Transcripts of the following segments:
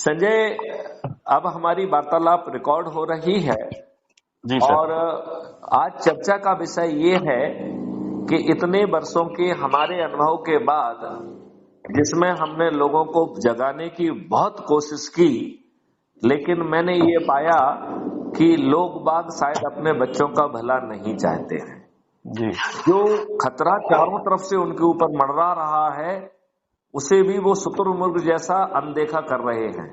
संजय, अब हमारी वार्तालाप रिकॉर्ड हो रही है जी सर। और आज चर्चा का विषय ये है कि इतने वर्षों के हमारे अनुभव के बाद, जिसमें हमने लोगों को जगाने की बहुत कोशिश की, लेकिन मैंने ये पाया कि लोग बाग शायद अपने बच्चों का भला नहीं चाहते हैं। जी जो खतरा चारों तरफ से उनके ऊपर मंडरा रहा है, उसे भी वो शुतुरमुर्ग जैसा अनदेखा कर रहे हैं।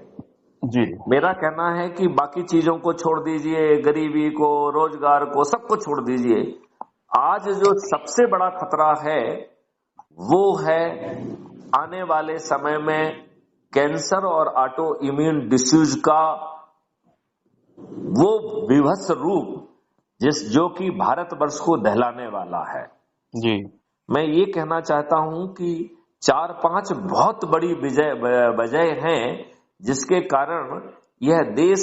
जी मेरा कहना है कि बाकी चीजों को छोड़ दीजिए, गरीबी को, रोजगार को, सबको छोड़ दीजिए। आज जो सबसे बड़ा खतरा है वो है आने वाले समय में कैंसर और ऑटो इम्यून डिसीज का वो विभत्स रूप जो कि भारतवर्ष को दहलाने वाला है। जी मैं ये कहना चाहता हूं कि 4-5 बहुत बड़ी वजह हैं जिसके कारण यह देश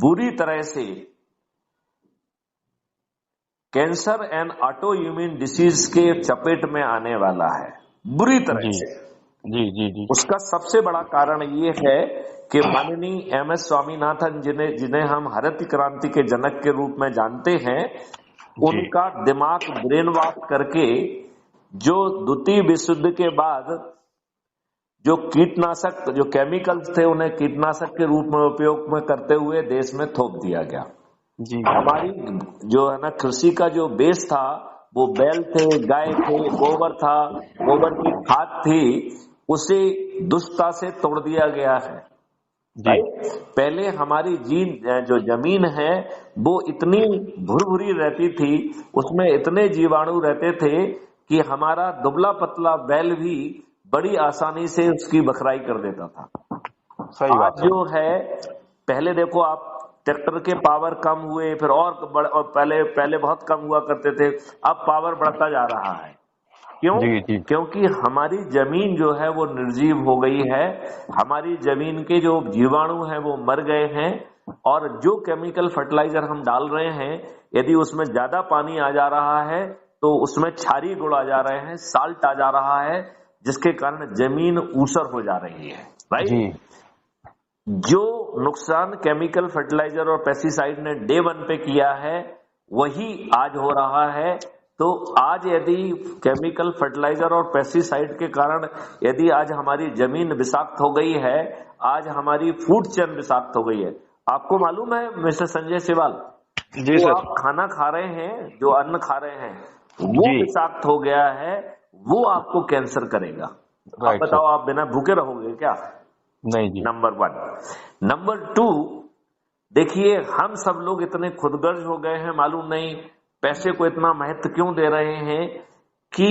बुरी तरह से cancer and auto immune disease के चपेट में आने वाला है, बुरी तरह से। जी जी जी उसका सबसे बड़ा कारण ये है कि माननीय एम.एस. स्वामीनाथन जिन्हें हम हरित क्रांति के जनक के रूप में जानते हैं, उनका दिमाग ब्रेन वॉश करके जो द्वितीय विश्व युद्ध के बाद जो कीटनाशक, जो केमिकल्स थे, उन्हें कीटनाशक के रूप में उपयोग में करते हुए देश में थोप दिया गया। जी हमारी जो है ना कृषि का जो बेस था, वो बैल थे, गाय थे, गोबर था, गोबर की खाद थी, उसे दुष्टता से तोड़ दिया गया है। पहले हमारी जो जमीन है वो इतनी भुरभुरी रहती थी, उसमें इतने जीवाणु रहते थे कि हमारा दुबला पतला बैल भी बड़ी आसानी से उसकी बखराई कर देता था। सही बात जो है, पहले देखो आप, ट्रैक्टर के पावर कम हुए, फिर और पहले बहुत कम हुआ करते थे, अब पावर बढ़ता जा रहा है। क्यों? जी। क्योंकि हमारी जमीन जो है वो निर्जीव हो गई है, हमारी जमीन के जो जीवाणु हैं वो मर गए हैं, और जो केमिकल फर्टिलाइजर हम डाल रहे हैं, यदि उसमें ज्यादा पानी आ जा रहा है तो उसमें क्षारीय गुण आ जा रहे हैं, साल्ट आ जा रहा है, जिसके कारण जमीन ऊसर हो जा रही है। राइट? जो नुकसान केमिकल फर्टिलाइजर और पेस्टिसाइड ने डे 1 पे किया है, वही आज हो रहा है। तो आज यदि केमिकल फर्टिलाइजर और पेस्टिसाइड के कारण यदि आज हमारी जमीन विषाक्त हो गई है, आज हमारी फूड चेन विषाक्त हो गई है। आपको मालूम है मिस्टर संजय सिवाल, जी सर, आप खाना खा रहे हैं, जो अन्न खा रहे हैं वो विषाक्त हो गया है, वो आपको कैंसर करेगा। आप बताओ, आप बिना भूखे रहोगे क्या? नहीं जी। नंबर 1। नंबर 2, देखिए हम सब लोग इतने खुदगर्ज हो गए हैं, मालूम नहीं पैसे को इतना महत्व क्यों दे रहे हैं कि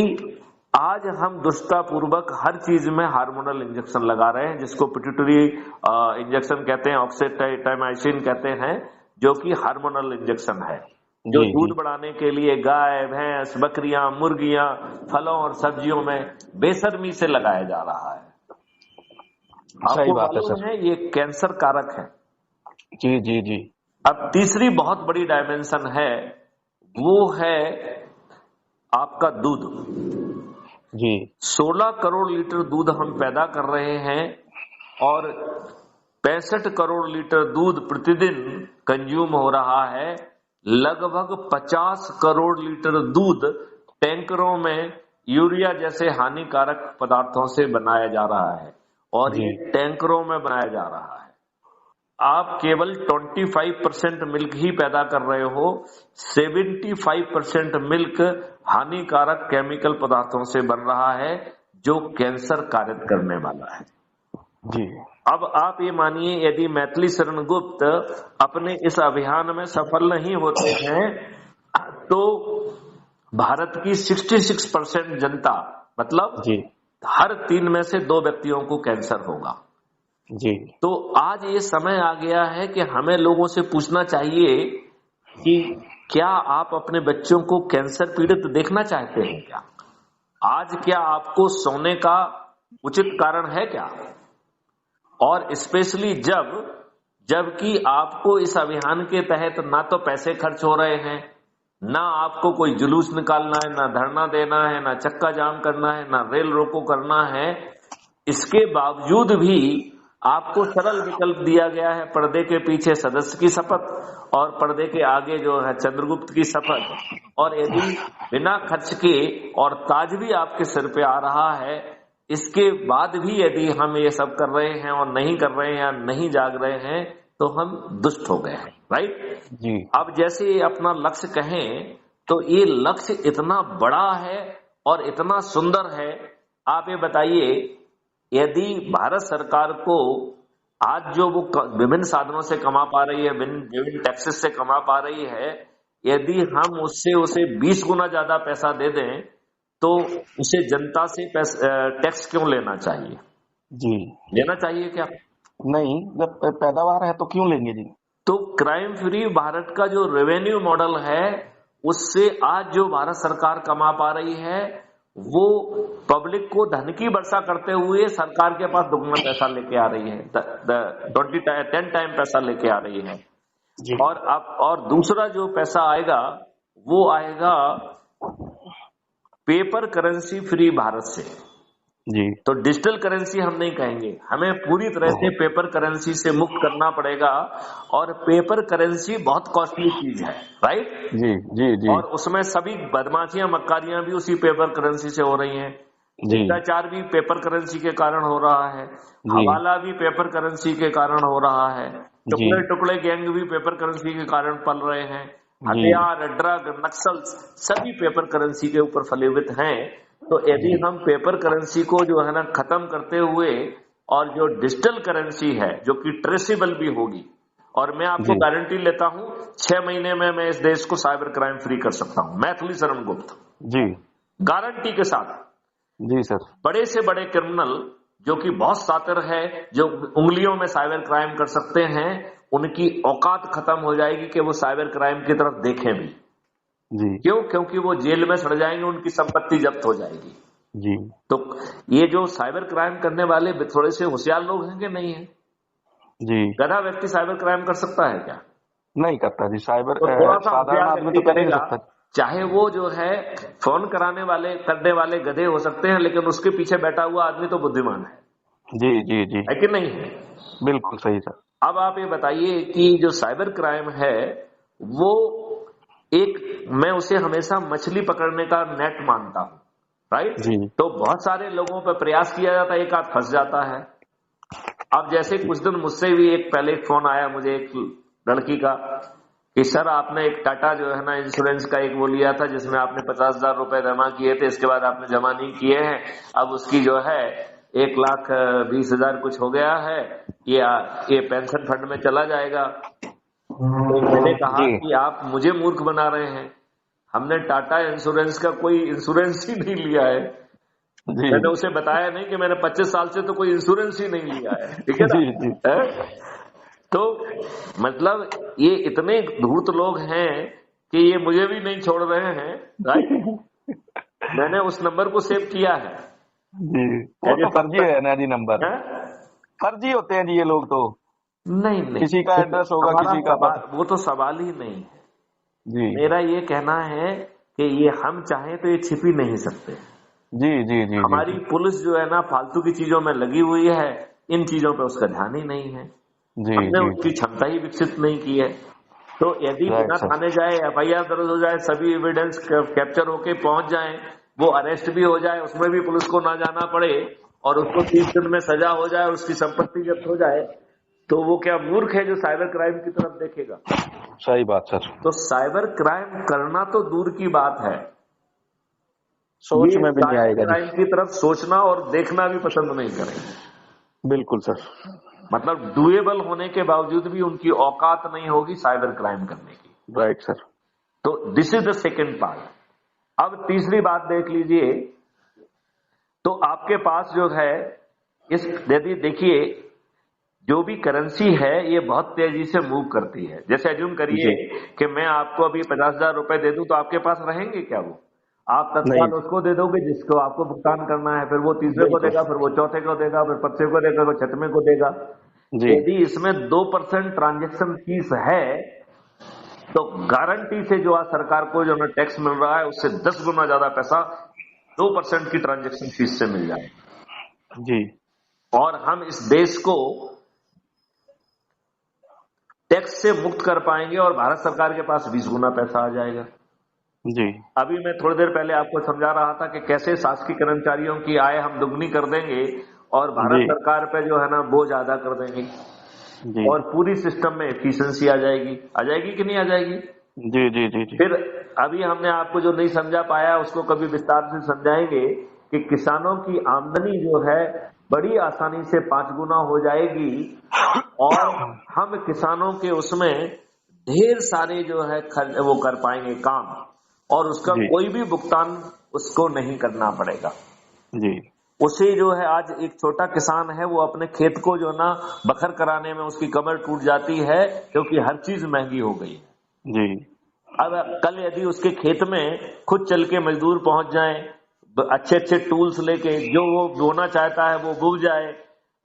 आज हम दुष्टतापूर्वक हर चीज में हार्मोनल इंजेक्शन लगा रहे हैं, जिसको पिट्यूटरी इंजेक्शन कहते हैं, ऑक्सीटोसिन कहते हैं, जो कि हार्मोनल इंजेक्शन है, जो दूध बढ़ाने के लिए गाय, भैंस, बकरियां, मुर्गियां, फलों और सब्जियों में बेशर्मी से लगाया जा रहा है। आपको मालूम है ये कैंसर कारक है। जी जी जी। अब तीसरी बहुत बड़ी डायमेंशन है, वो है आपका दूध। जी 16 करोड़ लीटर दूध हम पैदा कर रहे हैं और 65 करोड़ लीटर दूध प्रतिदिन कंज्यूम हो रहा है। लगभग 50 करोड़ लीटर दूध टैंकरों में यूरिया जैसे हानिकारक पदार्थों से बनाया जा रहा है, और ये टैंकरों में बनाया जा रहा है। आप केवल 25% मिल्क ही पैदा कर रहे हो, 75% मिल्क हानिकारक केमिकल पदार्थों से बन रहा है, जो कैंसर कारित करने वाला है। जी। अब आप ये मानिए, यदि मैथिली शरण गुप्त अपने इस अभियान में सफल नहीं होते हैं तो भारत की 66% जनता, मतलब हर 3 में से 2 व्यक्तियों को कैंसर होगा। जी। तो आज ये समय आ गया है कि हमें लोगों से पूछना चाहिए कि क्या आप अपने बच्चों को कैंसर पीड़ित देखना चाहते हैं क्या? आज क्या आपको सोने का उचित कारण है क्या? और स्पेशली जबकि आपको इस अभियान के तहत ना तो पैसे खर्च हो रहे हैं, ना आपको कोई जुलूस निकालना है, ना धरना देना है, ना चक्का जाम करना है, ना रेल रोको करना है। इसके बावजूद भी आपको सरल विकल्प दिया गया है, पर्दे के पीछे सदस्य की शपथ और पर्दे के आगे जो है चंद्रगुप्त की शपथ। और यदि बिना खर्च के और ताज भी आपके सिर पे आ रहा है, इसके बाद भी यदि हम ये सब कर रहे हैं और नहीं कर रहे हैं या नहीं जाग रहे हैं, तो हम दुष्ट हो गए हैं। राइट जी अब जैसे अपना लक्ष्य कहें तो ये लक्ष्य इतना बड़ा है और इतना सुंदर है। आप ये बताइए, यदि भारत सरकार को आज जो वो विभिन्न साधनों से कमा पा रही है, विभिन्न टैक्सेस से कमा पा रही है, यदि हम उससे उसे 20 गुना ज्यादा पैसा दे दें तो उसे जनता से टैक्स क्यों लेना चाहिए? जी लेना चाहिए क्या? नहीं, जब पैदावार है तो क्यों लेंगे जी। तो क्राइम फ्री भारत का जो रेवेन्यू मॉडल है, उससे आज जो भारत सरकार कमा पा रही है, वो पब्लिक को धन की वर्षा करते हुए सरकार के पास दुगना पैसा लेके आ रही है, 10 टाइम पैसा लेके आ रही है। जी और दूसरा जो पैसा आएगा वो आएगा पेपर करेंसी फ्री भारत से। जी तो डिजिटल करेंसी हम नहीं कहेंगे, हमें पूरी तरह से पेपर करेंसी से मुक्त करना पड़ेगा। और पेपर करेंसी बहुत कॉस्टली चीज है। राइट जी जी जी और उसमें सभी बदमाशियां मक्कारियां भी उसी पेपर करेंसी से हो रही हैं। जी भ्रष्टाचार भी पेपर करेंसी के कारण हो रहा है, जी हवाला भी पेपर करेंसी के कारण हो रहा है, जी टुकड़े टुकड़े गैंग भी पेपर करेंसी के कारण पल रहे हैं, जी हथियार, ड्रग, नक्सल सभी पेपर करेंसी के ऊपर फलीभूत हैं। तो यदि जी हम पेपर करेंसी को जो है ना खत्म करते हुए और जो डिजिटल करेंसी है जो कि ट्रेसेबल भी होगी, और मैं आपको जी गारंटी लेता हूं 6 महीने में मैं इस देश को साइबर क्राइम फ्री कर सकता हूं, मैथिली शरण गुप्त, जी गारंटी के साथ। जी सर। बड़े से बड़े क्रिमिनल जो कि बहुत शातिर है, जो उंगलियों में साइबर क्राइम कर सकते हैं, उनकी औकात खत्म हो जाएगी कि वो साइबर क्राइम की तरफ देखें भी। जी क्यों? क्योंकि वो जेल में सड़ जाएंगे, उनकी संपत्ति जब्त हो जाएगी। जी तो ये जो साइबर क्राइम करने वाले थोड़े से होशियार लोग हैं कि नहीं है? जी गधा व्यक्ति साइबर क्राइम कर सकता है क्या? नहीं करता जी, साइबर तो थोड़ा सा साधारण होशियार आदमी व्यक्ति तो कर ही नहीं करेगा। सकता। चाहे वो जो है फोन करने वाले गधे हो सकते हैं, लेकिन उसके पीछे बैठा हुआ आदमी तो बुद्धिमान जी जी जी है कि नहीं है? बिल्कुल सही सर। अब आप ये बताइए कि जो साइबर क्राइम है वो मैं उसे हमेशा मछली पकड़ने का नेट मानता हूं। राइट जी तो बहुत सारे लोगों पर प्रयास किया जाता है, एक आध फंस जाता है। अब जैसे कुछ दिन मुझसे भी पहले एक फोन आया मुझे एक लड़की का कि सर आपने एक टाटा जो है ना इंश्योरेंस का एक वो लिया था जिसमें आपने 50,000 रुपए जमा किए थे, इसके बाद आपने जमा नहीं किए हैं, अब उसकी जो है 1,20,000 कुछ हो गया है, ये पेंशन फंड में चला जाएगा। तो मैंने कहा जी कि आप मुझे मूर्ख बना रहे हैं, हमने टाटा इंश्योरेंस का कोई इंश्योरेंस ही नहीं लिया है। जी मैंने उसे बताया नहीं कि मैंने 25 साल से तो कोई इंश्योरेंस ही नहीं लिया है। ठीक है ना? जी जी है? तो मतलब ये इतने धूर्त लोग हैं कि ये मुझे भी नहीं छोड़ रहे हैं। राइट मैंने उस नंबर को सेव किया है। जी वो तो फर्जी है ना जी, नंबर है? फर्जी होते हैं जी ये लोग तो। नहीं नहीं, किसी का एड्रेस होगा, हमारा किसी का सवाल वो तो सवाल ही नहीं है। जी मेरा ये कहना है कि ये हम चाहें तो ये छिप ही नहीं सकते। जी जी जी हमारी जी पुलिस जो है ना फालतू की चीजों में लगी हुई है, इन चीजों पे उसका ध्यान ही नहीं है, जी हमने जी उसकी क्षमता ही विकसित नहीं की है। तो यदि राइट बिना सर। थाने जाए एफआईआर दर्ज हो जाए, सभी एविडेंस कैप्चर होके पहुंच जाए, वो अरेस्ट भी हो जाए, उसमें भी पुलिस को ना जाना पड़े और उसको 30 दिन में सजा हो जाए, उसकी संपत्ति जब्त हो जाए, तो वो क्या मूर्ख है जो साइबर क्राइम की तरफ देखेगा? सही बात सर। तो साइबर क्राइम करना तो दूर की बात है, सोच ये में भी नहीं साइबर आएगा जी। क्राइम की तरफ सोचना और देखना भी पसंद नहीं करेंगे। बिल्कुल सर। मतलब डुएबल होने के बावजूद भी उनकी औकात नहीं होगी साइबर क्राइम करने की। Right sir. तो this is the second part. अब तीसरी बात देख लीजिए, तो आपके पास जो है यदि देखिए जो भी करेंसी है ये बहुत तेजी से मूव करती है। जैसे अज्यूम करिए कि मैं आपको अभी 50,000 रुपए दे दूं तो आपके पास रहेंगे क्या? वो आप तत्काल नहीं उसको दे दोगे जिसको आपको भुगतान करना है, फिर वो तीसरे को बिल्कुल देगा, फिर वो चौथे को देगा, फिर पच्चे को देगा, फिर छठवें को देगा। जी यदि इसमें 2% ट्रांजेक्शन फीस है तो गारंटी से जो आज सरकार को जो टैक्स मिल रहा है उससे 10 गुना ज्यादा पैसा 2% की ट्रांजेक्शन फीस से मिल जाए। जी और हम इस देश को टैक्स से मुक्त कर पाएंगे और भारत सरकार के पास 20 गुना पैसा आ जाएगा। जी अभी मैं थोड़ी देर पहले आपको समझा रहा था कि कैसे शासकीय कर्मचारियों की आय हम दुगनी कर देंगे और भारत जी सरकार पे जो है ना बोझ आधा कर देंगे जी और पूरी सिस्टम में एफिशिएंसी आ जाएगी कि नहीं आ जाएगी। जी जी जी जी फिर अभी हमने आपको जो नहीं समझा पाया उसको कभी विस्तार से समझाएंगे कि किसानों की आमदनी जो है बड़ी आसानी से 5 गुना हो जाएगी और हम किसानों के उसमें ढेर सारे जो है खर्च वो कर पाएंगे काम और उसका जी कोई भी भुगतान उसको नहीं करना पड़ेगा। जी उसे जो है आज एक छोटा किसान है वो अपने खेत को जो ना बखर कराने में उसकी कमर टूट जाती है क्योंकि हर चीज महंगी हो गई है। जी अब कल यदि उसके खेत में खुद चल के मजदूर पहुंच जाएं, अच्छे अच्छे टूल्स लेके जो वो बोना चाहता है वो बुग जाए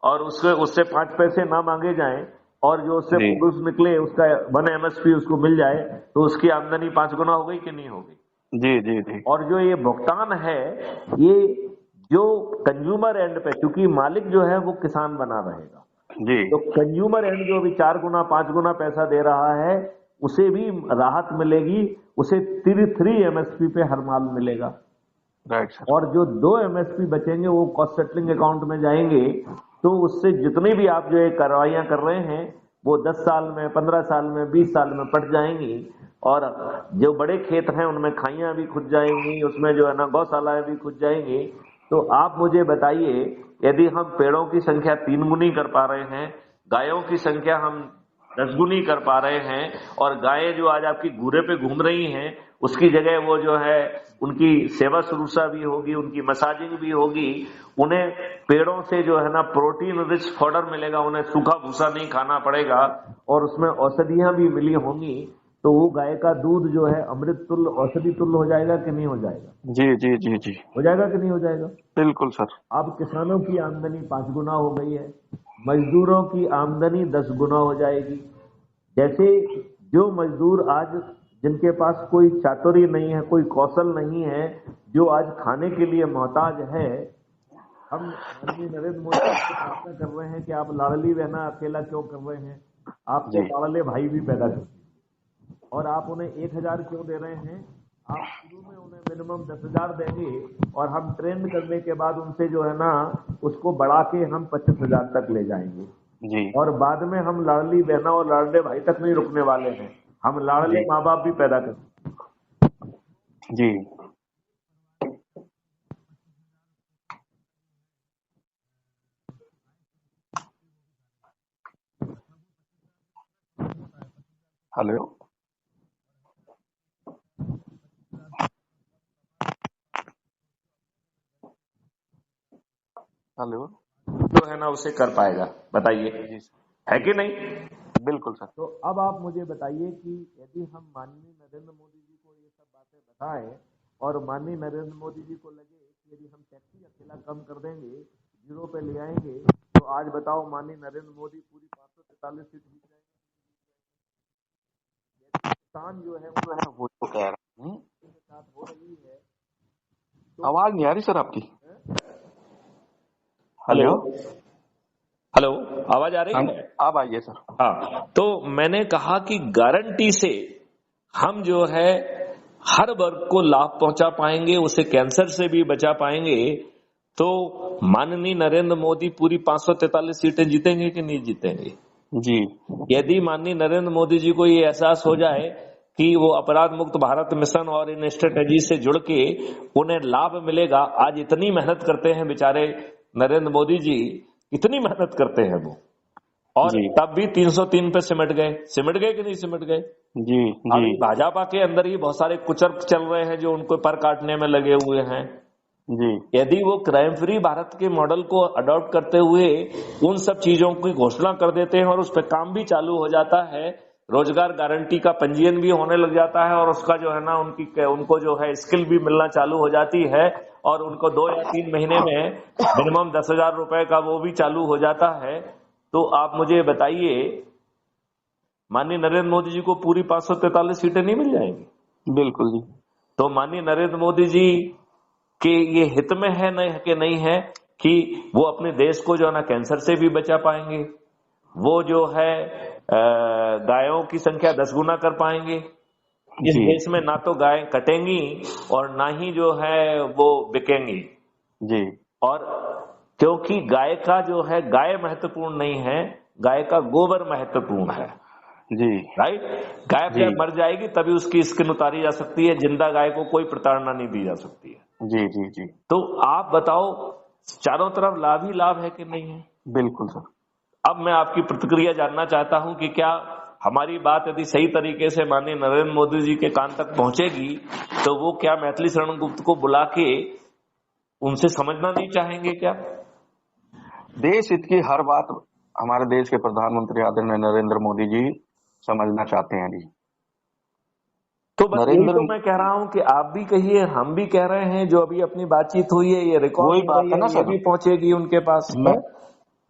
और उससे 5 पैसे ना मांगे जाएं और जो उससे जी प्रोड्यूस निकले उसका 1 MSP उसको मिल जाए तो उसकी आमदनी 5 गुना हो गई कि नहीं हो गई। जी जी जी और जो ये भुगतान है ये जो कंज्यूमर एंड पे क्योंकि मालिक जो है वो किसान बना रहेगा जी तो कंज्यूमर एंड जो अभी 4 गुना 5 गुना पैसा दे रहा है उसे भी राहत मिलेगी, उसे 3 MSP पे हर माल मिलेगा राइट सर और जो 2 MSP बचेंगे वो कॉस्ट सेटलिंग अकाउंट में जाएंगे तो उससे जितनी भी आप जो ये कार्रवाइयां कर रहे हैं वो 10 साल में 15 साल में 20 साल में पट जाएंगी और जो बड़े खेत हैं उनमें खाइयां भी खुद जाएंगी, उसमें जो है ना गौशालाएं भी खुद जाएंगी। तो आप मुझे बताइए यदि हम पेड़ों की संख्या 3 गुनी कर पा रहे हैं, गायों की संख्या हम 10 गुनी कर पा रहे हैं और गायें जो आज आपकी घूरे पे घूम रही हैं उसकी जगह वो जो है उनकी सेवा शुश्रूषा भी होगी, उनकी मसाजिंग भी होगी, उन्हें पेड़ों से जो है ना प्रोटीन रिच फॉडर मिलेगा, उन्हें सूखा भूसा नहीं खाना पड़ेगा और उसमें औषधियां भी मिली होंगी तो वो गाय का दूध जो है अमृत तुल्य औषधि तुल्य हो जाएगा कि नहीं हो जाएगा। जी जी जी जी हो जाएगा कि नहीं हो जाएगा। बिल्कुल सर अब किसानों की आमदनी 5 गुना हो गई है, मजदूरों की आमदनी 10 गुना हो जाएगी। जैसे जो मजदूर आज जिनके पास कोई चातुर्य नहीं है, कोई कौशल नहीं है, जो आज खाने के लिए मोहताज है, हम माननीय नरेंद्र मोदी से प्रार्थना कर रहे हैं कि आप लाडली बहना अकेला क्यों कर रहे हैं, आपके जी लाडले भाई भी पैदा कर और आप उन्हें 1,000 क्यों दे रहे हैं। आप शुरू में उन्हें मिनिमम 10,000 देंगे और हम ट्रेन करने के बाद उनसे जो है ना उसको बढ़ा के हम 25,000 तक ले जाएंगे जी और बाद में हम लाडली बहना और लाडले भाई तक नहीं रुकने वाले हैं, हम लाडले जी माँ बाप भी पैदा करेंगे। जी हेलो हेलो जो है ना उसे कर पाएगा, बताइए जी है कि नहीं। बिल्कुल सर तो अब आप मुझे बताइए कि यदि हम माननीय नरेंद्र मोदी जी को ये सब बातें बताएं और माननीय नरेंद्र मोदी जी को लगे कि यदि हम टैक्सी अकेला कम कर देंगे, 0 पे ले आएंगे, तो आज बताओ माननीय नरेंद्र मोदी पूरी 543 सीट जीत जाएंगे। किसान जो है वो तो कह रहा हूँ के साथ हो रही है आवाज नहीं आ रही सर आपकी। हेलो हेलो हेलो आवाज आ रही हाँ है। अब आइए सर। हाँ तो मैंने कहा कि गारंटी से हम जो है हर वर्ग को लाभ पहुंचा पाएंगे, उसे कैंसर से भी बचा पाएंगे। तो माननीय नरेंद्र मोदी पूरी 543 सीटें जीतेंगे कि नहीं जीतेंगे। जी यदि माननीय नरेंद्र मोदी जी को ये एहसास हो जाए कि वो अपराध मुक्त भारत मिशन और इन स्ट्रेटेजी से जुड़ के उन्हें लाभ मिलेगा। आज इतनी मेहनत करते हैं बेचारे नरेंद्र मोदी जी, इतनी मेहनत करते हैं वो और जी तब भी 303 पे सिमट गए कि नहीं सिमट गए। जी अभी जी भाजपा के अंदर ही बहुत सारे कुचर्क चल रहे हैं जो उनको पर काटने में लगे हुए हैं। जी यदि वो क्राइम फ्री भारत के मॉडल को अडॉप्ट करते हुए उन सब चीजों की घोषणा कर देते हैं और उस पर काम भी चालू हो जाता है, रोजगार गारंटी का पंजीयन भी होने लग जाता है और उसका जो है ना उनको जो है स्किल भी मिलना चालू हो जाती है और उनको 2 या 3 महीने में मिनिमम 10,000 रुपए का वो भी चालू हो जाता है। तो आप मुझे बताइए माननीय नरेंद्र मोदी जी को पूरी 543 सीटें नहीं मिल जाएंगी। बिल्कुल जी तो माननीय नरेंद्र मोदी जी के ये हित में है नहीं कि नहीं है कि वो अपने देश को जो है ना कैंसर से भी बचा पाएंगे, वो जो है गायों की संख्या 10 गुना कर पाएंगे। इस जी देश में ना तो गाय कटेंगी और ना ही जो है वो बिकेंगी। जी और क्योंकि गाय का जो है, गाय महत्वपूर्ण नहीं है, गाय का गोबर महत्वपूर्ण है। जी राइट। गाय जी जब मर जाएगी तभी उसकी स्किन उतारी जा सकती है, जिंदा गाय को कोई प्रताड़ना नहीं दी जा सकती है। जी जी जी तो आप बताओ, चारों तरफ लाभ ही लाभ है कि नहीं है? बिल्कुल सर। अब मैं आपकी प्रतिक्रिया जानना चाहता हूं कि क्या हमारी बात यदि सही तरीके से माननीय नरेंद्र मोदी जी के कान तक पहुंचेगी तो वो क्या मैथिली शरण गुप्त को बुला के उनसे समझना नहीं चाहेंगे क्या? देश हित की हर बात हमारे देश के प्रधानमंत्री आदरणीय नरेंद्र मोदी जी समझना चाहते हैं जी। तो बस यही नरेंद्र, तो मैं कह रहा हूं कि आप भी कहिए, हम भी कह रहे हैं, जो अभी अपनी बातचीत हुई है ये रिकॉर्ड वही हो बात रही है है, ना ये सर, भी पहुंचेगी उनके पास।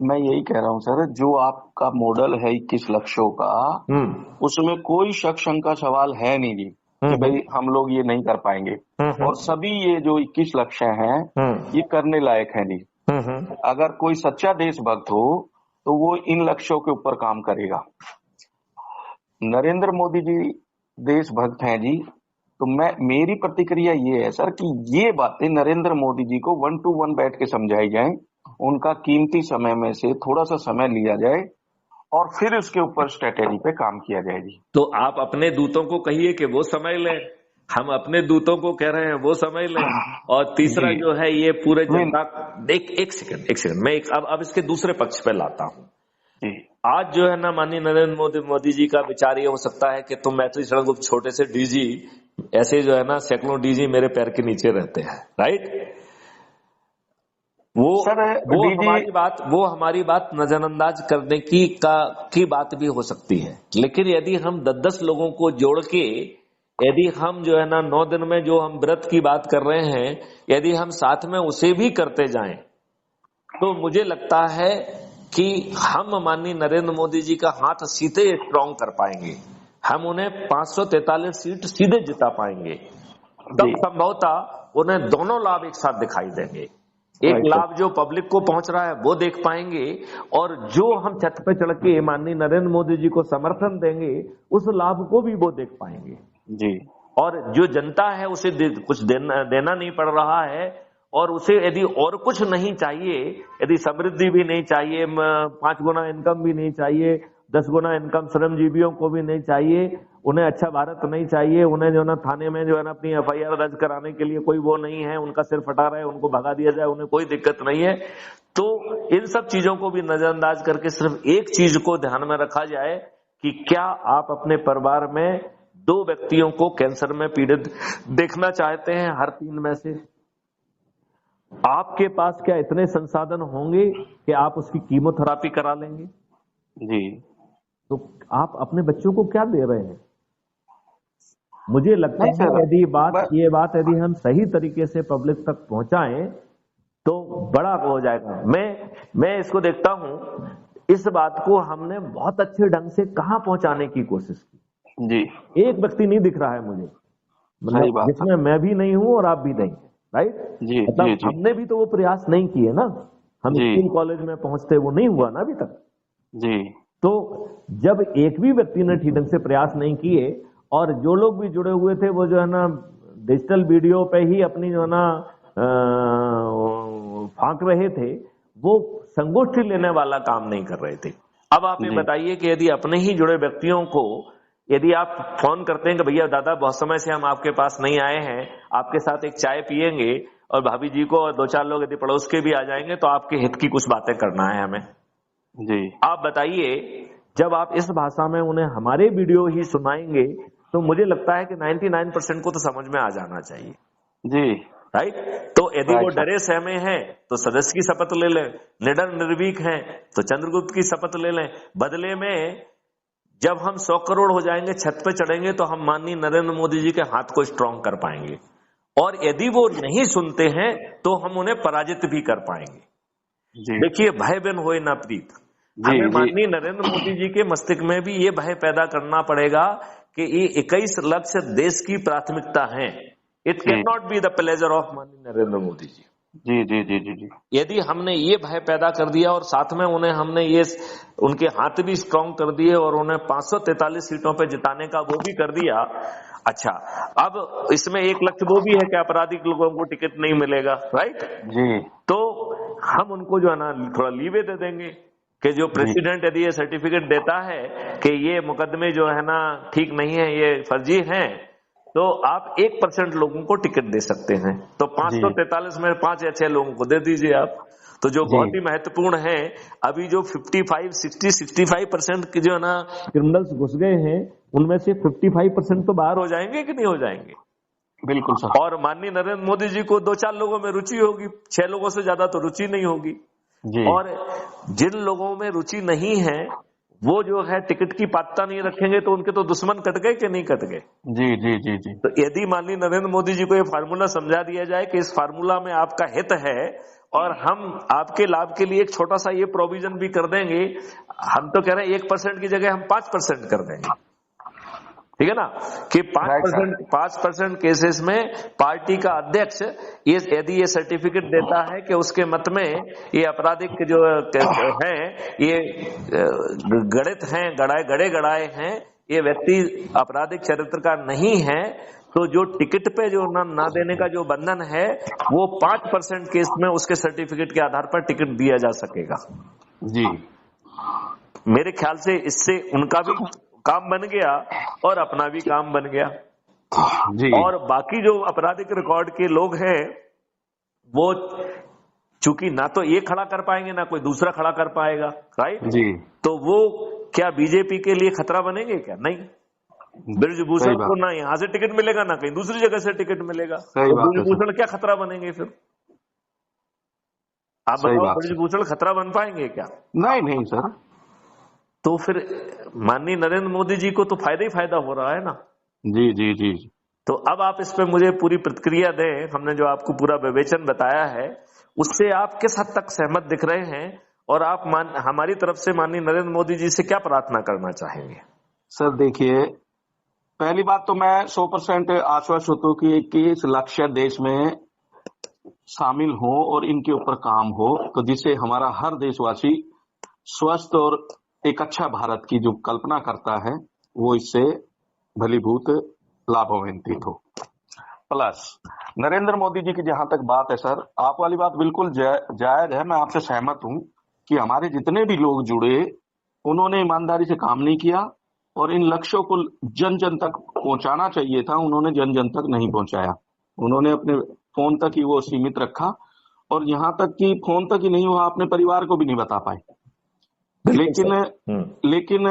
मैं यही कह रहा हूँ सर, जो आपका मॉडल है 21 लक्ष्यों का, उसमें कोई शक शंका सवाल है नहीं जी कि भाई हम लोग ये नहीं कर पाएंगे। और सभी ये जो 21 लक्ष्य हैं ये करने लायक हैं जी। अगर कोई सच्चा देशभक्त हो तो वो इन लक्ष्यों के ऊपर काम करेगा। नरेंद्र मोदी जी देशभक्त हैं जी, तो मेरी प्रतिक्रिया ये है सर कि ये बातें नरेंद्र मोदी जी को 1 to 1 बैठ के समझाई जाए, उनका कीमती समय में से थोड़ा सा समय लिया जाए और फिर उसके ऊपर स्ट्रेटेजी पे काम किया जाए जी। तो आप अपने दूतों को कहिए कि वो समझ लें, हम अपने दूतों को कह रहे हैं वो समझ लें। और तीसरा जी, जो है ये पूरे मैं- जनता, एक सेकंड मैं अब इसके दूसरे पक्ष पे लाता हूँ। जी आज जो है ना माननीय नरेंद्र मोदी जी का विचार ये हो सकता है कि तुम मैथिली शरण गुप्त छोटे से डीजी, ऐसे जो है ना सैकड़ों डीजी मेरे पैर के नीचे रहते हैं। राइट। सर वो हमारी बात नजरअंदाज करने की बात भी हो सकती है, लेकिन यदि हम 10-10 लोगों को जोड़ के, यदि हम जो है ना 9 दिन में जो हम व्रत की बात कर रहे हैं, यदि हम साथ में उसे भी करते जाएं, तो मुझे लगता है कि हम माननीय नरेंद्र मोदी जी का हाथ सीधे स्ट्रॉन्ग कर पाएंगे। हम उन्हें 543 सीट सीधे जिता पाएंगे। तब संभवतः उन्हें दोनों लाभ एक साथ दिखाई देंगे। एक लाभ जो पब्लिक को पहुंच रहा है वो देख पाएंगे, और जो हम छत पे चढ़ के माननीय नरेंद्र मोदी जी को समर्थन देंगे उस लाभ को भी वो देख पाएंगे जी। और जो जनता है उसे कुछ देना नहीं पड़ रहा है, और उसे यदि और कुछ नहीं चाहिए, यदि समृद्धि भी नहीं चाहिए, 5 गुना इनकम भी नहीं चाहिए, 10 गुना इनकम श्रमजीवियों को भी नहीं चाहिए, उन्हें अच्छा भारत नहीं चाहिए, उन्हें जो ना थाने में जो है ना अपनी FIR दर्ज कराने के लिए कोई वो नहीं है, उनका सिर फटा रहा है, उनको भगा दिया जाए, उन्हें कोई दिक्कत नहीं है, तो इन सब चीजों को भी नजरअंदाज करके सिर्फ एक चीज को ध्यान में रखा जाए कि क्या आप अपने परिवार में 2 व्यक्तियों को कैंसर में पीड़ित देखना चाहते हैं हर 3 में से? आपके पास क्या इतने संसाधन होंगे कि आप उसकी कीमोथेरापी करा लेंगे? जी। तो आप अपने बच्चों को क्या दे रहे हैं? मुझे लगता है यदि ये बात यदि हम सही तरीके से पब्लिक तक पहुंचाएं तो बड़ा हो जाएगा। मैं इसको देखता हूं, इस बात को हमने बहुत अच्छे ढंग से कहां पहुंचाने की कोशिश की जी। एक व्यक्ति नहीं दिख रहा है मुझे, मतलब जिसमें मैं भी नहीं हूं और आप भी नहीं, राइट जी, मतलब जी, जी। हमने भी तो वो प्रयास नहीं किए ना, हम स्कूल कॉलेज में पहुंचते वो नहीं हुआ ना अभी तक जी। तो जब एक भी व्यक्ति ने ठीक ढंग से प्रयास नहीं किए, और जो लोग भी जुड़े हुए थे वो जो है ना डिजिटल वीडियो पे ही अपनी जो है ना फांक रहे थे, वो संगोष्ठी लेने वाला काम नहीं कर रहे थे। अब आप ये बताइए कि यदि अपने ही जुड़े व्यक्तियों को यदि आप फोन करते हैं कि भैया दादा बहुत समय से हम आपके पास नहीं आए हैं, आपके साथ एक चाय पियेंगे, और भाभी जी को और 2-4 लोग यदि पड़ोस के भी आ जाएंगे तो आपके हित की कुछ बातें करना है हमें जी। आप बताइए, जब आप इस भाषा में उन्हें हमारे वीडियो ही सुनाएंगे तो मुझे लगता है कि 99% को तो समझ में आ जाना चाहिए जी। राइट। तो यदि वो डरे सहमे हैं तो सदस्य की शपथ ले लें, निडर निर्भीक हैं तो चंद्रगुप्त की शपथ ले लें। बदले में जब हम 100 करोड़ हो जाएंगे, छत पे चढ़ेंगे, तो हम माननीय नरेंद्र मोदी जी के हाथ को स्ट्रांग कर पाएंगे, और यदि वो नहीं सुनते हैं तो हम उन्हें पराजित भी कर पाएंगे। देखिए, भय बिन होए ना प्रीत, हमें माननीय नरेंद्र मोदी जी के मस्तिष्क में भी ये भय पैदा करना पड़ेगा कि ये 21 लक्ष्य देश की प्राथमिकता है। It can not be the pleasure of माननीय नरेंद्र मोदी जी। जी जी जी जी जी। यदि हमने ये भय पैदा कर दिया और साथ में उन्हें हमने ये उनके हाथ भी स्ट्रांग कर दिए और उन्हें 543 सीटों पे जिताने का वो भी कर दिया। अच्छा, अब इसमें एक लक्ष्य वो भी है कि आपराधिक लोगों को टिकट नहीं मिलेगा, राइट? जी तो हम उनको जो है ना थोड़ा लीवे दे देंगे कि जो जी प्रेसिडेंट यदि ये सर्टिफिकेट देता है कि ये मुकदमे जो है ना ठीक नहीं है, ये फर्जी हैं, तो आप 1% लोगों को टिकट दे सकते हैं। तो जी 543 में 5 या 6 लोगों को दे दीजिए आप। तो जो जी बहुत ही महत्वपूर्ण है, अभी जो 65% के जो है ना क्रिमिनल्स घुस गए हैं, उनमें से 55% तो बाहर हो जाएंगे कि नहीं हो जाएंगे? बिल्कुल सर। और माननीय नरेंद्र मोदी जी को 2-4 लोगों में रुचि होगी, 6 लोगों से ज्यादा तो रुचि नहीं होगी। जी और जिन लोगों में रुचि नहीं है, वो जो है टिकट की पात्रता नहीं रखेंगे, तो उनके तो दुश्मन कट गए कि नहीं कट गए? जी जी जी जी तो यदि माननीय नरेंद्र मोदी जी को ये फार्मूला समझा दिया जाए कि इस फार्मूला में आपका हित है और हम आपके लाभ के लिए एक छोटा सा ये प्रोविजन भी कर देंगे, हम तो कह रहे हैं 1% की जगह हम 5% कर देंगे, ठीक है ना? कि राइट सर। 5% केसेस में पार्टी का अध्यक्ष ये यदि ये सर्टिफिकेट देता है कि उसके मत में ये आपराधिक जो हैं, ये गणित हैं, गड़े गड़ाए हैं, ये व्यक्ति आपराधिक चरित्र का नहीं है, तो जो टिकट पे जो ना देने का जो बंधन है, वो 5% केस में उसके सर्टिफिकेट के आधार पर टिकट दिया जा सकेगा। जी मेरे ख्याल से इससे उनका भी काम बन गया और अपना भी काम बन गया। जी और बाकी जो आपराधिक रिकॉर्ड के लोग हैं, वो चूंकि ना तो ये खड़ा कर पाएंगे ना कोई दूसरा खड़ा कर पाएगा, राइट? जी तो वो क्या बीजेपी के लिए खतरा बनेंगे क्या? नहीं। ब्रजभूषण को ना यहाँ से टिकट मिलेगा ना कहीं दूसरी जगह से टिकट मिलेगा, तो ब्रजभूषण क्या खतरा बनेंगे फिर? आप बताओ, ब्रजभूषण खतरा बन पाएंगे क्या? नहीं नहीं सर। तो फिर माननीय नरेंद्र मोदी जी को तो फायदा ही फायदा हो रहा है ना। जी जी जी। तो अब आप इस पे मुझे पूरी प्रतिक्रिया दें। हमने जो आपको पूरा विवेचन बताया है, उससे आप किस हद तक सहमत दिख रहे हैं और आप हमारी तरफ से माननीय नरेंद्र मोदी जी से क्या प्रार्थना करना चाहेंगे? सर देखिए, पहली बात तो मैं 100% आश्वस्त होता हूँ कि इस लक्ष्य देश में शामिल हो और इनके ऊपर काम हो, तो जिससे हमारा हर देशवासी स्वस्थ और एक अच्छा भारत की जो कल्पना करता है वो इससे भलीभूत लाभान्वित हो। प्लस नरेंद्र मोदी जी की जहां तक बात है सर, आप वाली बात बिल्कुल जायज है, मैं आपसे सहमत हूं कि हमारे जितने भी लोग जुड़े उन्होंने ईमानदारी से काम नहीं किया और इन लक्ष्यों को जन जन तक पहुंचाना चाहिए था, उन्होंने जन जन तक नहीं पहुंचाया। उन्होंने अपने फोन तक ही वो सीमित रखा और यहाँ तक कि फोन तक ही नहीं हुआ, अपने परिवार को भी नहीं बता पाए। लेकिन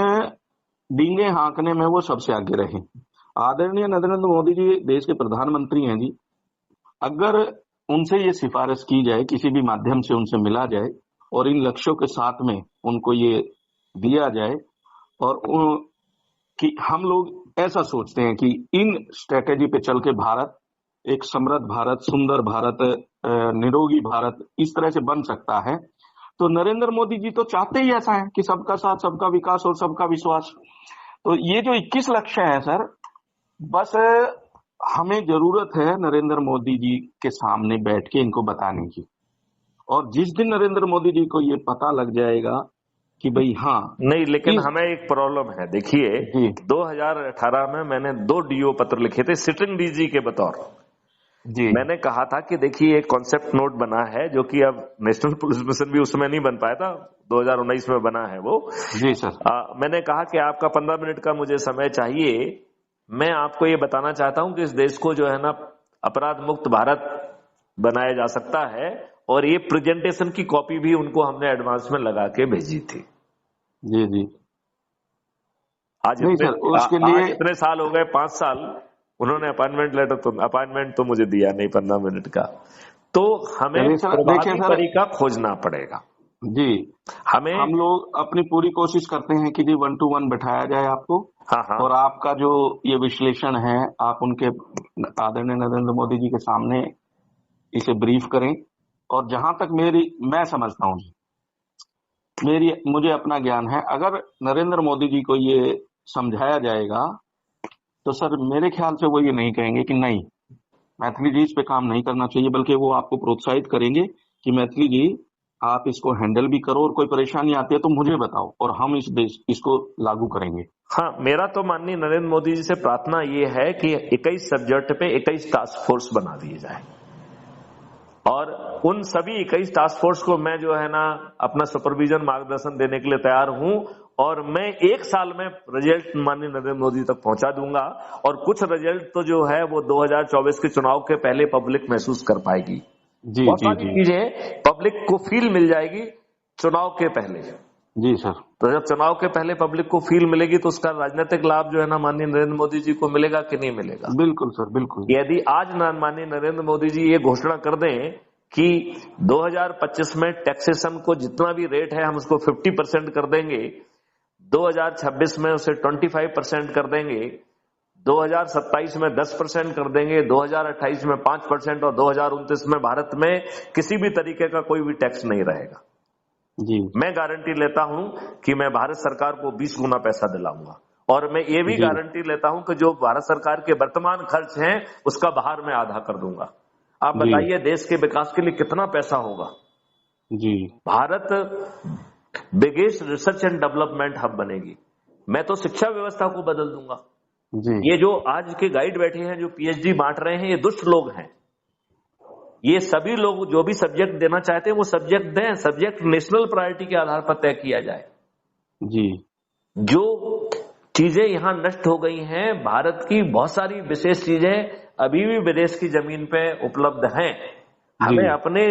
डींगे हाँकने में वो सबसे आगे रहे। आदरणीय नरेंद्र मोदी जी देश के प्रधानमंत्री हैं जी, अगर उनसे ये सिफारिश की जाए, किसी भी माध्यम से उनसे मिला जाए और इन लक्ष्यों के साथ में उनको ये दिया जाए और कि हम लोग ऐसा सोचते हैं कि इन स्ट्रेटेजी पे चल के भारत एक समृद्ध भारत, सुंदर भारत, निरोगी भारत इस तरह से बन सकता है, तो नरेंद्र मोदी जी तो चाहते ही ऐसा है कि सबका साथ, सबका विकास और सबका विश्वास। तो ये जो 21 लक्ष्य है सर, बस हमें जरूरत है नरेंद्र मोदी जी के सामने बैठ के इनको बताने की। और जिस दिन नरेंद्र मोदी जी को ये पता लग जाएगा कि भाई हाँ नहीं, लेकिन हमें एक प्रॉब्लम है। देखिए 2018 में मैंने 2 डीओ पत्र लिखे थे सिटिंग डीजी के बतौर जी। मैंने कहा था कि देखिए एक कॉन्सेप्ट नोट बना है जो कि अब नेशनल पुलिस मिशन भी उसमें नहीं बन पाया था, 2019 में बना है वो जी सर। मैंने कहा कि आपका 15 मिनट का मुझे समय चाहिए, मैं आपको ये बताना चाहता हूं कि इस देश को जो है ना अपराध मुक्त भारत बनाया जा सकता है। और ये प्रेजेंटेशन की कॉपी भी उनको हमने एडवांस में लगा के भेजी थी जी जी। आज इतने साल हो गए, 5 साल, उन्होंने अपॉइंटमेंट तो मुझे दिया नहीं 15 मिनट का। तो हमें प्रभावी तरीका खोजना पड़ेगा जी। हम लोग अपनी पूरी कोशिश करते हैं कि जी 1 to 1 बैठाया जाए आपको। हाँ। और आपका जो ये विश्लेषण है आप उनके आदरणीय नरेंद्र मोदी जी के सामने इसे ब्रीफ करें। और जहां तक मैं समझता हूँ, मुझे अपना ज्ञान है, अगर नरेंद्र मोदी जी को ये समझाया जाएगा तो सर मेरे ख्याल से वो ये नहीं कहेंगे कि नहीं मैथिली जी इस पे काम नहीं करना चाहिए, बल्कि वो आपको प्रोत्साहित करेंगे कि मैथिली जी आप इसको हैंडल भी करो और कोई परेशानी आती है तो मुझे बताओ और हम इसको लागू करेंगे। हाँ, मेरा तो माननीय नरेंद्र मोदी जी से प्रार्थना ये है कि 21 सब्जेक्ट पे 21 टास्क फोर्स बना दिए जाए और उन सभी 21 टास्क फोर्स को मैं जो है ना अपना सुपरविजन मार्गदर्शन देने के लिए तैयार हूं और मैं 1 साल में रिजल्ट माननीय नरेंद्र मोदी तक पहुंचा दूंगा और कुछ रिजल्ट तो जो है वो 2024 के चुनाव के पहले पब्लिक महसूस कर पाएगी। जी बहुत जी सारी जी चीजें पब्लिक को फील मिल जाएगी चुनाव के पहले। जी सर। तो जब चुनाव के पहले पब्लिक को फील मिलेगी तो उसका राजनीतिक लाभ जो है ना माननीय नरेंद्र मोदी जी को मिलेगा कि नहीं मिलेगा? बिल्कुल सर, बिल्कुल। यदि आज माननीय नरेंद्र मोदी जी ये घोषणा कर दें कि 2025 में टैक्सेशन को जितना भी रेट है हम उसको 50% कर देंगे, 2026 में उसे 25% कर देंगे, 2027 में 10% कर देंगे, 2028 में 5% और 2029 में भारत में किसी भी तरीके का कोई भी टैक्स नहीं रहेगा। जी। मैं गारंटी लेता हूं कि मैं भारत सरकार को 20 गुना पैसा दिलाऊंगा और मैं ये भी गारंटी लेता हूं कि जो भारत सरकार के वर्तमान खर्च हैं उसका बाहर में आधा कर दूंगा। आप बताइए देश के विकास के लिए कितना पैसा होगा? जी। Bharat biggest research and development hub बनेगी। मैं तो शिक्षा व्यवस्था को बदल दूंगा। जी। ये जो आज के गाइड बैठे हैं जो पीएचडी बांट रहे हैं ये दुष्ट लोग हैं। ये सभी लोग जो भी सब्जेक्ट देना चाहते हैं वो सब्जेक्ट दें, सब्जेक्ट नेशनल प्रायोरिटी के आधार पर तय किया जाए। जी। जो चीजें यहां नष्ट हो गई हैं, भारत की बहुत सारी विशेष चीजें अभी भी विदेश की जमीन पे उपलब्ध हैं। हमें अपने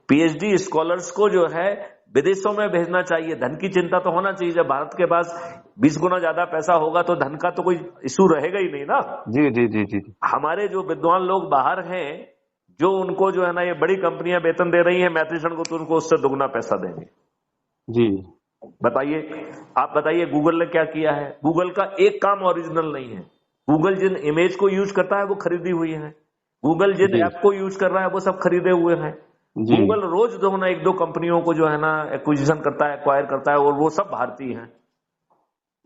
पीएचडी स्कॉलर्स को जो है विदेशों में भेजना चाहिए। धन की चिंता तो होना चाहिए। जब भारत के पास 20 गुना ज्यादा पैसा होगा तो धन का तो कोई इशू रहेगा ही नहीं ना। जी जी जी जी। हमारे जो विद्वान लोग बाहर हैं, जो उनको जो है ना ये बड़ी कंपनियां वेतन दे रही है मैथिली को, तो उनको उससे दुगना पैसा देंगे। जी। बताइए, आप बताइए गूगल ने क्या किया है? गूगल का एक काम ओरिजिनल नहीं है। गूगल जिन इमेज को यूज करता है वो खरीदी हुई है। गूगल जिन ऐप को यूज कर रहा है वो सब खरीदे हुए हैं। गूगल रोज जो है ना 1-2 कंपनियों को जो है ना एक्विजिशन करता है, एक्वायर करता है और वो सब भारतीय हैं।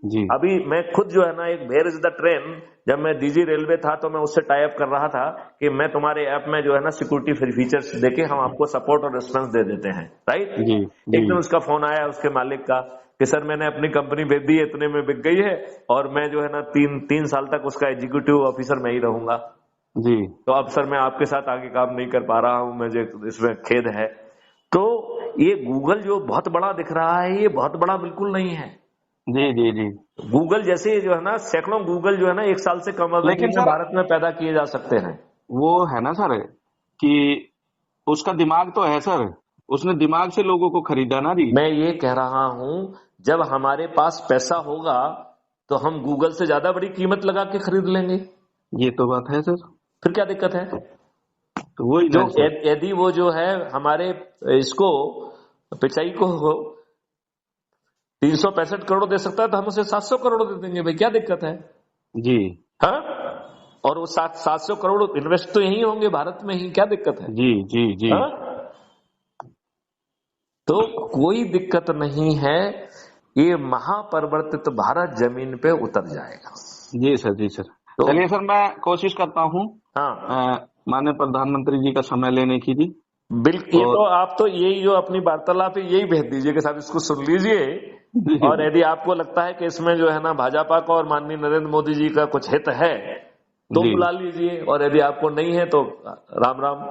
जी। अभी मैं खुद जो है ना एक वेयर इज द ट्रेन, जब मैं डीजी रेलवे था तो मैं उससे टाई अप कर रहा था कि मैं तुम्हारे ऐप में जो है ना सिक्योरिटी फीचर्स देके हम आपको सपोर्ट और रेस्पॉन्स दे देते हैं, राइट? एक दिन उसका फोन आया उसके मालिक का कि सर मैंने अपनी कंपनी भेज दी है, इतने में बिक गई है और मैं जो है ना 3 साल तक उसका एग्जीक्यूटिव ऑफिसर में ही रहूंगा। जी। तो अब सर मैं आपके साथ आगे काम नहीं कर पा रहा हूं, मुझे इसमें खेद है। तो ये गूगल जो बहुत बड़ा दिख रहा है ये बहुत बड़ा बिल्कुल नहीं है। जी जी जी। गूगल जैसे जो है ना सैकड़ों गूगल जो है ना 1 साल से कम अवधि में भारत में पैदा किए जा सकते हैं। वो है ना सर कि उसका दिमाग तो है सर, उसने दिमाग से लोगों को खरीदा ना जी। मैं ये कह रहा हूं जब हमारे पास पैसा होगा तो हम गूगल से ज्यादा बड़ी कीमत लगा के खरीद लेंगे। ये तो बात है सर। फिर क्या दिक्कत है? तो वही जो यदि वो जो है हमारे इसको पिचाई को 365 करोड़ दे सकता है तो हम उसे 700 करोड़ दे देंगे। भाई क्या दिक्कत है? जी। हाँ, और वो 700 करोड़ इन्वेस्ट तो यही होंगे भारत में ही, क्या दिक्कत है? जी जी जी। हाँ? तो कोई दिक्कत नहीं है, ये महापरिवर्तित भारत जमीन पे उतर जाएगा। जी सर, जी सर। तो चलिए सर मैं कोशिश करता हूँ माननीय प्रधानमंत्री जी का समय लेने की जी। बिल्कुल। ये तो आप तो यही जो अपनी वार्तालाप है यही भेज दीजिए कि साहब इसको सुन लीजिए और यदि आपको लगता है कि इसमें जो है ना भाजपा का और माननीय नरेंद्र मोदी जी का कुछ हित है तो बुला लीजिए और यदि आपको नहीं है तो राम राम।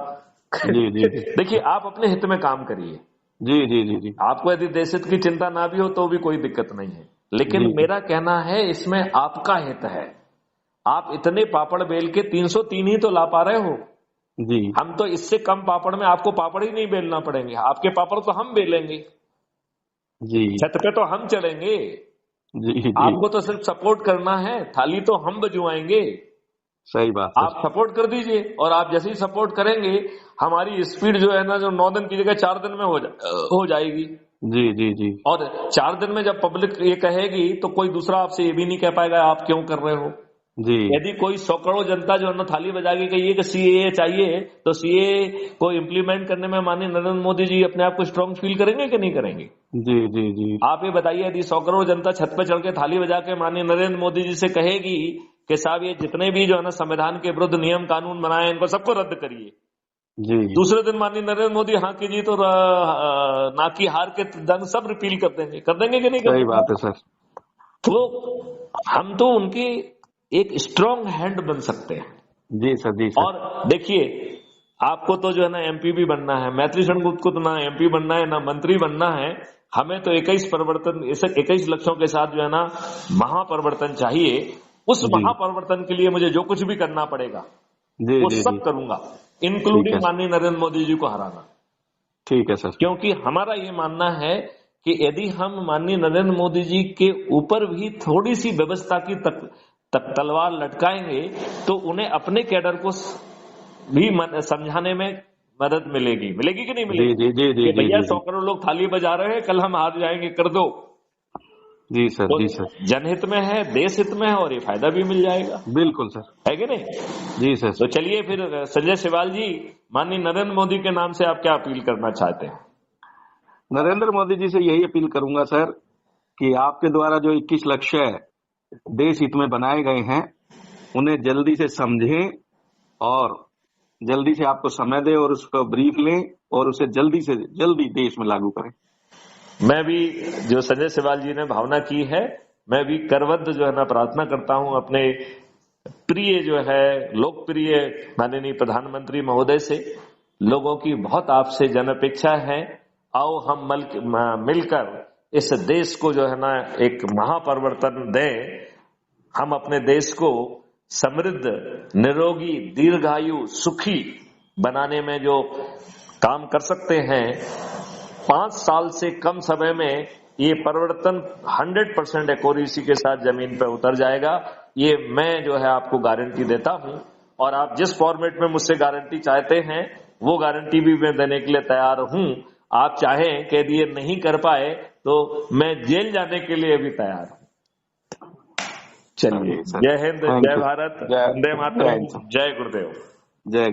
जी जी। देखिए आप अपने हित में काम करिए। जी जी जी जी। आपको यदि देश हित की चिंता ना भी हो तो भी कोई दिक्कत नहीं है, लेकिन मेरा कहना है इसमें आपका हित है। आप इतने पापड़ बेल के 303 ही तो ला पा रहे हो जी। हम तो इससे कम पापड़ में आपको पापड़ ही नहीं बेलना पड़ेंगे, आपके पापड़ तो हम बेलेंगे जी। छत पे तो हम चढ़ेंगे जी जी। आपको तो सिर्फ सपोर्ट करना है, थाली तो हम बजवाएंगे। सही बात। आप सपोर्ट कर दीजिए और आप जैसे ही सपोर्ट करेंगे हमारी स्पीड जो है ना जो 9 दिन की जगह 4 दिन में हो जाएगी। जी जी जी। और 4 दिन में जब पब्लिक ये कहेगी तो कोई दूसरा आपसे ये भी नहीं कह पाएगा आप क्यों कर रहे हो। जी। यदि कोई 100 करोड़ जनता जो है ना थाली बजा के कहिए कि सीएए चाहिए तो सीएए को इम्प्लीमेंट करने में माननीय नरेंद्र मोदी जी अपने आप को स्ट्रांग फील करेंगे कि नहीं करेंगे? जी जी जी। आप ये बताइए यदि 100 करोड़ जनता छत पे चढ़ के थाली बजा के माननीय नरेंद्र मोदी जी से कहेगी कि साहब ये जितने भी जो है ना संविधान के विरुद्ध नियम कानून बनाए इनको सबको रद्द करिए। जी। दूसरे दिन माननीय नरेंद्र मोदी हाँ की जीत और ना की हार के दंग सब रिपील कर देंगे कि नहीं कर सही देंगे? बात है सर। तो हम तो उनकी एक स्ट्रांग हैंड बन सकते हैं। जी सर, जी सर। और देखिए, आपको तो जो है ना एमपी भी बनना है, मैथिली गुप्त को तो ना एमपी बनना है ना मंत्री बनना है। हमें तो 21 लक्ष्यों के साथ जो है ना महापरिवर्तन चाहिए। उस महापरिवर्तन के लिए मुझे जो कुछ भी करना पड़ेगा वो सब करूंगा, इंक्लूडिंग माननीय नरेंद्र मोदी जी को हराना। ठीक है सर। क्योंकि हमारा ये मानना है कि यदि हम माननीय नरेंद्र मोदी जी के ऊपर भी थोड़ी सी व्यवस्था की तलवार लटकाएंगे तो उन्हें अपने कैडर को भी समझाने में मदद मिलेगी कि नहीं मिलेगी? जी जी जी, कि भैया 100 करोड़ लोग थाली बजा रहे हैं, कल हम हार जाएंगे, कर दो। जी सर, तो जी सर। जनहित में है, देश हित में है और ये फायदा भी मिल जाएगा। बिल्कुल सर, है कि नहीं? जी सर। तो चलिए फिर संजय सिवाल जी, माननीय नरेंद्र मोदी के नाम से आप क्या अपील करना चाहते हैं? नरेंद्र मोदी जी से यही अपील करूंगा सर कि आपके द्वारा जो 21 लक्ष्य देश हित में बनाए गए हैं उन्हें जल्दी से समझें और जल्दी से आपको समय दे और उसको ब्रीफ लें और उसे जल्दी से जल्दी देश में लागू करें। मैं भी जो संजय सिवाल जी ने भावना की है, मैं भी करबद्ध जो है ना प्रार्थना करता हूं अपने प्रिय जो है लोकप्रिय माननीय प्रधानमंत्री महोदय से। लोगों की बहुत आपसे जन अपेक्षा है, आओ हम मिलकर इस देश को जो है ना एक महापरिवर्तन दें। हम अपने देश को समृद्ध, निरोगी, दीर्घायु, सुखी बनाने में जो काम कर सकते हैं, 5 साल से कम समय में ये परिवर्तन 100% एक्यूरेसी के साथ जमीन पर उतर जाएगा। ये मैं जो है आपको गारंटी देता हूं और आप जिस फॉर्मेट में मुझसे गारंटी चाहते हैं वो गारंटी भी मैं देने के लिए तैयार हूं। आप चाहें कि यदि ये नहीं कर पाए तो मैं जेल जाने के लिए भी तैयार हूं। चलिए, जय हिंद, जय भारत, वंदे मातरम, जय गुरुदेव। जय